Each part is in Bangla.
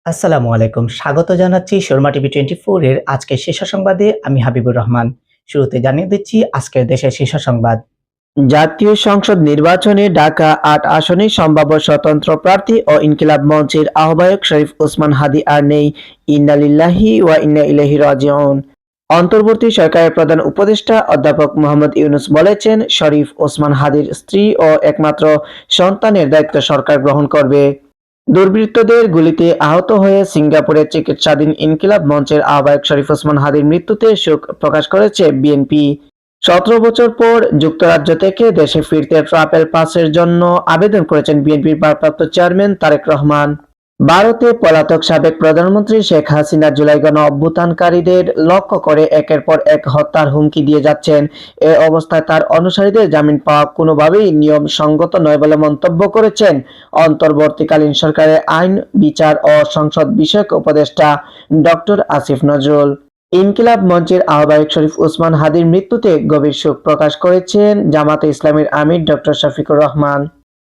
আসসালামু আলাইকুম। স্বাগত জানাচ্ছি শর্মা টিভি 24 এর আজকের শীর্ষ সংবাদে। আমি হাবিবুর রহমান। শুরুতে জানিয়ে দিচ্ছি আজকের দেশের শীর্ষ সংবাদ। জাতীয় সংসদ নির্বাচনে ঢাকা ৮ আসনে সম্ভাব্য স্বতন্ত্র প্রার্থী ও ইনকিলাব মঞ্চের আহ্বায়ক শরীফ ওসমান হাদী আর নেই। ইন্না লিল্লাহি ওয়া ইন্না ইলাইহি রাজিউন। অন্তর্বর্তী সরকারের প্রধান উপদেষ্টা অধ্যাপক মোহাম্মদ ইউনূস বলেছেন, শরীফ ওসমান হাদীর স্ত্রী ও একমাত্র সন্তানের দায়িত্ব সরকার গ্রহণ করবে। দুর্বৃত্তদের গুলিতে আহত হয়ে সিঙ্গাপুরে চিকিৎসাধীন ইনকিলাব মঞ্চের আহ্বায়ক শরীফ ওসমান হাদীর মৃত্যুতে শোক প্রকাশ করেছে বিএনপি। ১৭ বছর পর যুক্তরাজ্য থেকে দেশে ফিরতে ট্রাভেল পাসের জন্য আবেদন করেছেন বিএনপির ভারপ্রাপ্ত চেয়ারম্যান তারেক রহমান। ভারতে পলাতক সাবেক প্রধানমন্ত্রী শেখ হাসিনা জুলাই গণ অভ্যুত্থানকারীদের লক্ষ্য করে একের পর এক হত্যার হুমকি দিয়ে যাচ্ছেন। এ অবস্থায় তার অনুসারীদের জামিন পাওয়া কোনোভাবেই নিয়ম সঙ্গত নয় বলে মন্তব্য করেছেন অন্তর্বর্তীকালীন সরকারের আইন, বিচার ও সংসদ বিষয়ক উপদেষ্টা ডক্টর আসিফ নজরুল। ইনকিলাব মঞ্চের আহ্বায়ক শরীফ ওসমান হাদীর মৃত্যুতে গভীর শোক প্রকাশ করেছেন জামাতে ইসলামীর আমির ডক্টর শফিকুর রহমান।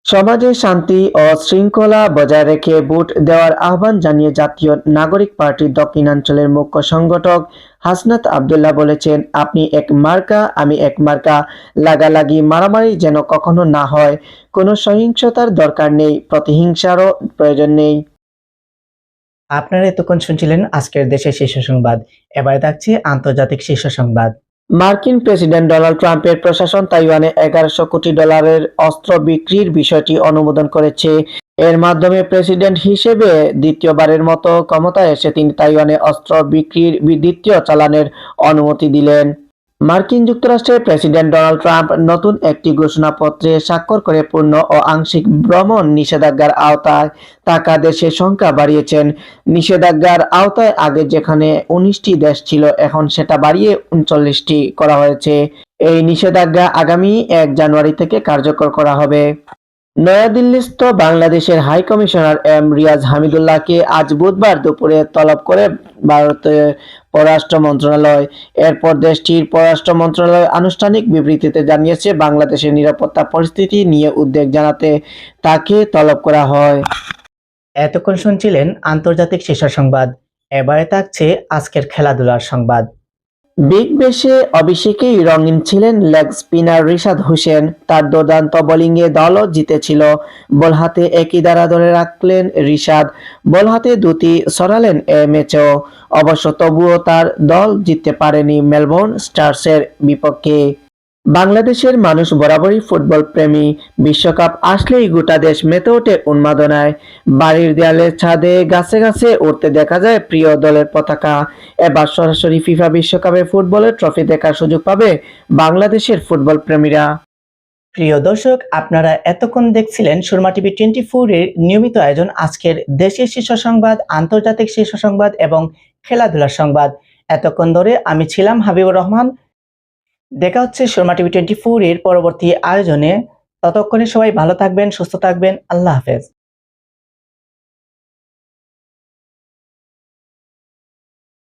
সমাজে শান্তি ও শৃঙ্খলা বজায় রেখে ভোট দেওয়ার আহ্বান জানিয়ে জাতীয় নাগরিক পার্টির দক্ষিণাঞ্চলের মুখ্য সংগঠক হাসনাত আব্দুল্লাহ বলেছেন, আপনি এক মার্কা, আমি এক মার্কা, লাগালাগি মারামারি যেন কখনো না হয়। কোনো সহিংসতার দরকার নেই, প্রতিহিংসারও প্রয়োজন নেই। আপনারা এতক্ষণ শুনছিলেন আজকের দেশের শীর্ষ সংবাদ। এবারে থাকছে আন্তর্জাতিক শীর্ষ সংবাদ। মার্কিন প্রেসিডেন্ট ডোনাল্ড ট্রাম্পের প্রশাসন তাইওয়ানে ১১০০ কোটি ডলারের অস্ত্র বিক্রির বিষয়টি অনুমোদন করেছে। এর মাধ্যমে প্রেসিডেন্ট হিসেবে দ্বিতীয়বারের মতো ক্ষমতায় এসে তিনি তাইওয়ানে অস্ত্র বিক্রির দ্বিতীয় চালানের অনুমতি দিলেন। মার্কিন যুক্তরাষ্ট্রের প্রেসিডেন্ট ডোনাল্ড ট্রাম্প নতুন একটি ঘোষণাপত্রে স্বাক্ষর করে পূর্ণ ও আংশিক ভ্রমণ নিষেধাজ্ঞার আওতায় থাকা দেশের সংখ্যা বাড়িয়েছেন। নিষেধাজ্ঞার আওতায় আগে যেখানে ১৯টি দেশ ছিল, এখন সেটা বাড়িয়ে ৩৯টি করা হয়েছে। এই নিষেধাজ্ঞা আগামী ১ জানুয়ারি থেকে কার্যকর করা হবে। নয়াদিল্লিস্থ বাংলাদেশের হাই কমিশনার এম রিয়াজ হামিদুল্লাহকে আজ বুধবার দুপুরে তলব করে ভারতের পররাষ্ট্র মন্ত্রণালয়। এরপর দেশটির পররাষ্ট্র মন্ত্রণালয় আনুষ্ঠানিক বিবৃতিতে জানিয়েছে, বাংলাদেশের নিরাপত্তা পরিস্থিতি নিয়ে উদ্বেগ জানাতে তাকে তলব করা হয়। এতক্ষণ শুনছিলেন আন্তর্জাতিক শীর্ষ সংবাদ। এবারে থাকছে আজকের খেলাধুলার সংবাদ। বিগ ব্যাশে অভিষেকেই রঙিন ছিলেন লেগ স্পিনার রিশাদ হোসেন। তার দুর্দান্ত বোলিংয়ে দলও জিতেছিল। বল হাতে একই ধারা ধরে রাখলেন রিশাদ, বল হাতে দুটি সরালেন এ ম্যাচেও। অবশ্য তবুও তার দল জিততে পারেনি মেলবোর্ন স্টার্সের বিপক্ষে। বাংলাদেশের মানুষ বরাবরই ফুটবল প্রেমী। বিশ্বকাপ আসলেই গোটা দেশ মেতে ওঠে উন্মাদনায়। বাড়ির দেয়ালের ছাদে গাছে গাছে উড়তে দেখা যায় প্রিয় দলের পতাকা। এবার সরাসরি ফিফা বিশ্বকাপে ফুটবলের ট্রফি দেখার সুযোগ পাবে বাংলাদেশের ফুটবল প্রেমীরা। প্রিয় দর্শক, আপনারা এতক্ষণ দেখছিলেন শর্মা টিভি 24 এর নিয়মিত আয়োজন আজকের দেশের শীর্ষ সংবাদ, আন্তর্জাতিক শীর্ষ সংবাদ এবং খেলাধুলার সংবাদ। এতক্ষণ ধরে আমি ছিলাম হাবিবুর রহমান। দেখা হচ্ছে শর্মা টিভি 24 এর পরবর্তী আয়োজনে। ততক্ষণে সবাই ভালো থাকবেন, সুস্থ থাকবেন। আল্লাহ হাফেজ।